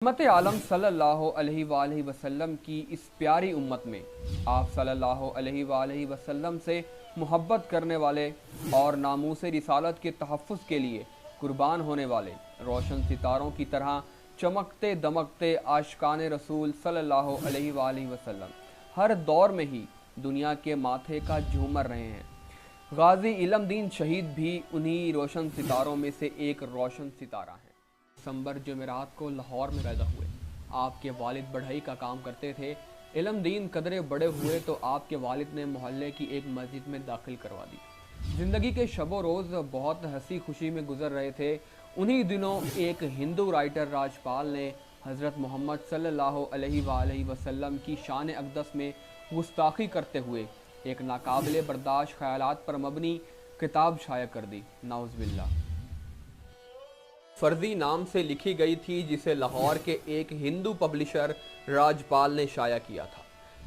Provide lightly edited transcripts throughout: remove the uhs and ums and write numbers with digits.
रहमत आलम सल्लल्लाहु अलैहि वआलैहि वसल्लम की इस प्यारी उम्मत में आप सल्लल्लाहु अलैहि वआलैहि वसल्लम से मोहब्बत करने वाले और नामूस रिसालत के तहफ़्फ़ुज़ के लिए कुर्बान होने वाले रोशन सितारों की तरह चमकते दमकते आशिकान रसूल सल्लल्लाहु अलैहि वआलैहि वसल्लम हर दौर में ही दुनिया के माथे का झूमर रहे हैं। गाजी इल्मदीन शहीद भी उन्हीं रोशन सितारों में से एक रोशन सितारा है। दिसंबर जुमेरात को लाहौर में पैदा हुए। आपके वालिद बढ़ई का काम करते थे। इल्मदीन कदरे बड़े हुए तो आपके वालिद ने मोहल्ले की एक मस्जिद में दाखिल करवा दी। ज़िंदगी के शबो रोज़ बहुत हंसी खुशी में गुजर रहे थे। उन्हीं दिनों एक हिंदू राइटर राजपाल ने हज़रत मोहम्मद सल्लल्लाहु अलैहि वसल्लम की शान अक़दस में गुस्ताखी करते हुए एक नाकाबिले बर्दाश्त ख़यालात पर मबनी किताब शाया कर दी। नाउज़ुबिल्लाह। फर्जी नाम से लिखी गई थी, जिसे लाहौर के एक हिंदू पब्लिशर राजपाल ने शाया किया था।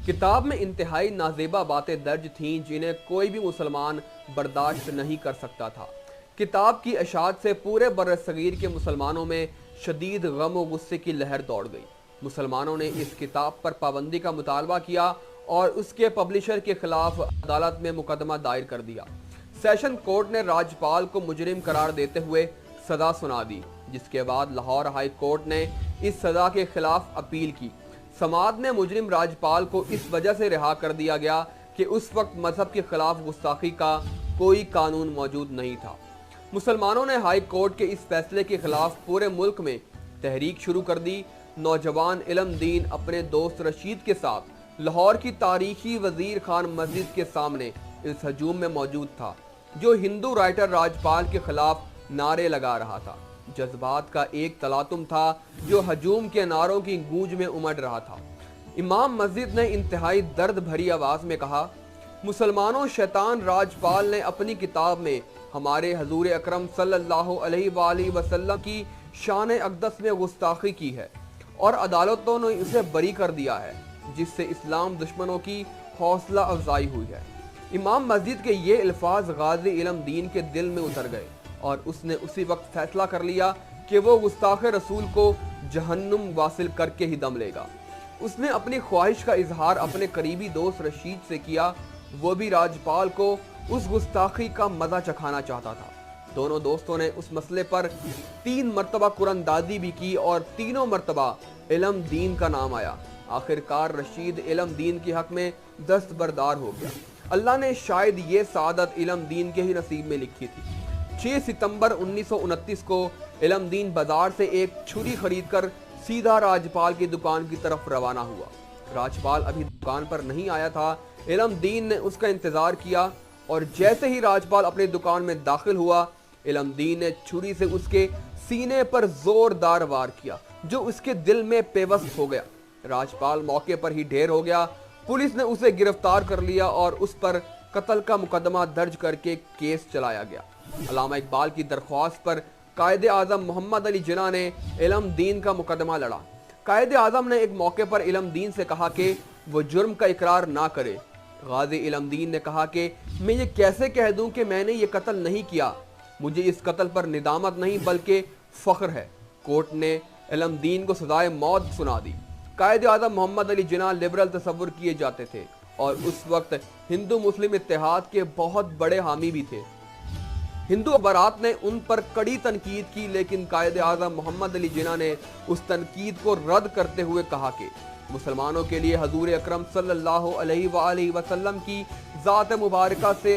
किताब में इंतहाई नाज़ेबा बातें दर्ज थीं जिन्हें कोई भी मुसलमान बर्दाश्त नहीं कर सकता था। किताब की अशात से पूरे बर्र-ए-सग़ीर के मुसलमानों में शदीद गम और गुस्से की लहर दौड़ गई। मुसलमानों ने इस किताब पर पाबंदी का मुतालबा किया और उसके पब्लिशर के खिलाफ अदालत में मुकदमा दायर कर दिया। सेशन कोर्ट ने राजपाल को मुजरिम करार देते हुए सज़ा सुना दी, जिसके बाद लाहौर हाई कोर्ट ने इस सज़ा के खिलाफ अपील की। समाअत ने मुजरिम राजपाल को इस वजह से रिहा कर दिया गया कि उस वक्त मजहब के खिलाफ गुस्ताखी का कोई कानून मौजूद नहीं था। मुसलमानों ने हाई कोर्ट के इस फैसले के खिलाफ पूरे मुल्क में तहरीक शुरू कर दी। नौजवान इल्मदीन अपने दोस्त रशीद के साथ लाहौर की तारीखी वजीर खान मस्जिद के सामने इस हजूम में मौजूद था, जो हिंदू राइटर राजपाल के खिलाफ नारे लगा रहा था। जज्बात का एक तलातुम था जो हजूम के नारों की गूंज में उमड़ रहा था। इमाम मस्जिद ने इंतहाई दर्द भरी आवाज में कहा, मुसलमानों, शैतान राजपाल ने अपनी किताब में हमारे हजूर अकरम सल्लल्लाहु अलैहि वसल्लम की शान अक़दस में गुस्ताखी की है और अदालतों ने इसे बरी कर दिया है, जिससे इस्लाम दुश्मनों की हौसला अफजाई हुई है। इमाम मस्जिद के ये अल्फाज गाजी इल्मदीन के दिल में उतर गए और उसने उसी वक्त फैसला कर लिया कि वो गुस्ताखे रसूल को जहन्नुम वासिल करके ही दम लेगा। उसने अपनी ख्वाहिश का इजहार अपने करीबी दोस्त रशीद से किया। वो भी राजपाल को उस गुस्ताखी का मजा चखाना चाहता था। दोनों दोस्तों ने उस मसले पर 3 मरतबा कुरानदादी भी की और तीनों मरतबा इल्मदीन का नाम आया। आखिरकार रशीद इल्मदीन के हक में दस्तबरदार हो गया। अल्लाह ने शायद ये सादत इल्मदीन के ही नसीब में लिखी थी। 6 सितंबर 1929 को इल्मदीन बाजार से एक छुरी खरीदकर सीधा राजपाल की दुकान की तरफ रवाना हुआ। राजपाल अभी दुकान पर नहीं आया था। इल्मदीन ने उसका इंतजार किया और जैसे ही राजपाल अपनी दुकान में दाखिल हुआ, इल्मदीन ने छुरी से उसके सीने पर जोरदार वार किया, जो उसके दिल में पेवस्त हो गया। राजपाल मौके पर ही ढेर हो गया। पुलिस ने उसे गिरफ्तार कर लिया और उस पर कत्ल का मुकदमा दर्ज करके केस चलाया गया। अल्लामा इकबाल की दरख्वास्त पर कायदे आज़म मोहम्मद अली जिन्ना ने इल्मदीन का मुकदमा लड़ा। कायदे आज़म ने एक मौके पर इल्मदीन से कहा कि वो जुर्म का इकरार ना करे। गाजी इल्मदीन ने कहा कि मैं ये कैसे कह दूं कि मैंने ये कत्ल नहीं किया, मुझे इस कत्ल पर निदामत नहीं बल्कि फ़ख्र है। कोर्ट ने इल्मदीन को सजाए मौत सुना दी। कायदे आज़म मोहम्मद अली जिन्ना लिबरल तस्वुर किए जाते थे और उस वक्त हिंदू मुस्लिम इत्तेहाद के बहुत बड़े हामी भी थे। हिंदू अखबारात ने उन पर कड़ी तनकीद की, लेकिन कायदे आज़म मोहम्मद अली जिन्ना ने उस तनकीद को रद्द करते हुए कहा कि मुसलमानों के लिए हजूर अकरम सल्लल्लाहु अलैहि वसल्लम की ज़ात मुबारका से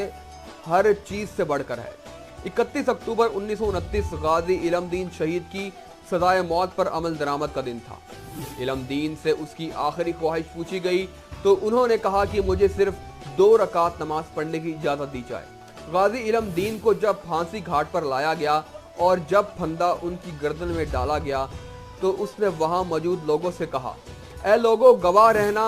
हर चीज़ से बढ़कर है। 31 अक्टूबर 1929 गाजी इल्मदीन शहीद की सजाए मौत पर अमल दरामद का दिन था। इल्मदीन से उसकी आखिरी ख्वाहिश पूछी गई तो उन्होंने कहा कि मुझे सिर्फ 2 रकात नमाज पढ़ने की इजाज़त दी जाए। गाजी इल्मदीन को जब फांसी घाट पर लाया गया और जब फंदा उनकी गर्दन में डाला गया तो उसने वहां मौजूद लोगों से कहा, ऐ लोगों, गवाह रहना,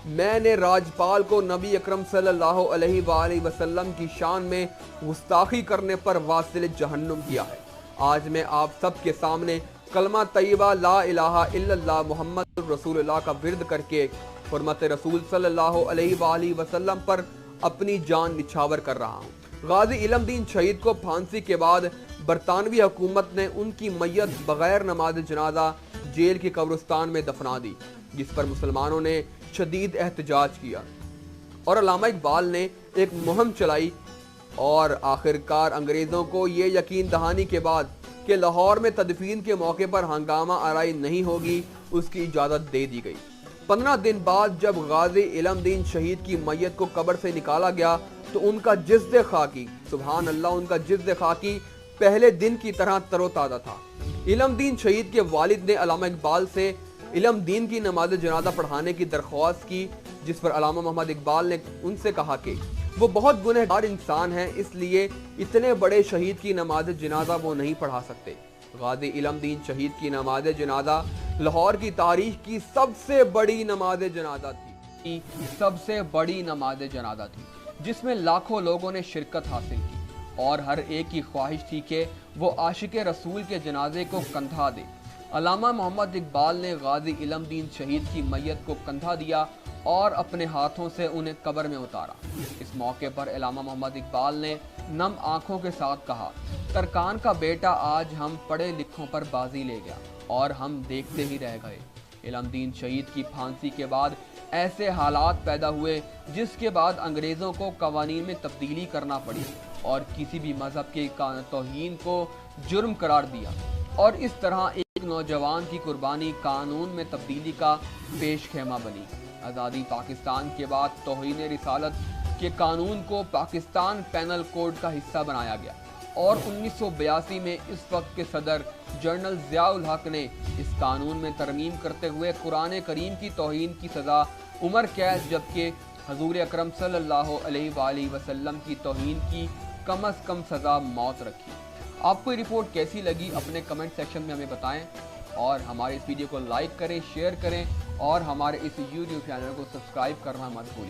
मैंने राजपाल को नबी अकरम सल्लल्लाहु अलैहि वसल्लम की शान में गुस्ताखी करने पर वासिल जहन्नुम किया है। आज मैं आप सब के सामने कलमा तय्यबा ला इलाहा इल्लल्लाह मुहम्मद रसूलुल्लाह का विर्द करके हुर्मत रसूल सल्लल्लाहु अलैहि वसल्लम पर अपनी जान निछावर कर रहा हूँ। गाजी इल्मदीन शहीद को फांसी के बाद बरतानवी हुकूमत ने उनकी मैयत बगैर नमाज जनाजा जेल के कब्रिस्तान में दफना दी, जिस पर मुसलमानों ने शदीद एहतजाज किया और अल्लामा इकबाल ने एक मुहिम चलाई और आखिरकार अंग्रेज़ों को ये यकीन दहानी के बाद कि लाहौर में तदफीन के मौके पर हंगामा आराई नहीं होगी, उसकी इजाज़त दे दी गई। 15 दिन बाद जब गाजी इलमदीन शहीद की मैयत को कब्र से निकाला गया तो उनका जिस्द खाकी, सुभान अल्लाह, उनका जिस्द खाकी पहले दिन की तरह तरोताज़ा था। इलमदीन शहीद के वालिद ने अल्लामा इकबाल से इलमदीन की नमाज जनाजा पढ़ाने की दरख्वास्त की, जिस पर अल्लामा मोहम्मद इकबाल ने उनसे कहा कि वो बहुत गुनहगार इंसान हैं, इसलिए इतने बड़े शहीद की नमाज जनाजा वो नहीं पढ़ा सकते। गाजी इलमदीन शहीद की नमाज जनाजा लाहौर की तारीख की सबसे बड़ी नमाज जनाजा थी, जिसमें लाखों लोगों ने शिरकत हासिल की और हर एक की ख्वाहिश थी कि वो आशिक रसूल के जनाजे को कंधा दे। अल्लामा मोहम्मद इकबाल ने गाजी इलमदीन शहीद की मैयत को कंधा दिया और अपने हाथों से उन्हें कब्र में उतारा। इस मौके पर अल्लामा मोहम्मद इकबाल ने नम आंखों के साथ कहा, तरकान का बेटा आज हम पढ़े लिखों पर बाजी ले गया और हम देखते ही रह गए। इलमदीन शहीद की फांसी के बाद ऐसे हालात पैदा हुए जिसके बाद अंग्रेज़ों को कवानीन में तब्दीली करना पड़ी और किसी भी मजहब के तौहीन को जुर्म करार दिया और इस तरह एक नौजवान की कुर्बानी कानून में तब्दीली का पेश खेमा बनी। आज़ादी पाकिस्तान के बाद तौहीन रिसालत के कानून को पाकिस्तान पैनल कोड का हिस्सा बनाया गया और 1982 में इस वक्त के सदर जनरल ज़ियाउल हक ने इस कानून में तरमीम करते हुए कुरान करीम की तौहीन की सज़ा उम्र कैद जबकि हजूर अकरम सल्लल्लाहु अलैहि वसल्लम की तौहीन की कम अज़ कम सज़ा मौत रखी। आपको ये रिपोर्ट कैसी लगी अपने कमेंट सेक्शन में हमें बताएं और हमारे इस वीडियो को लाइक करें, शेयर करें और हमारे इस यूट्यूब चैनल को सब्सक्राइब करना मत भूलिए।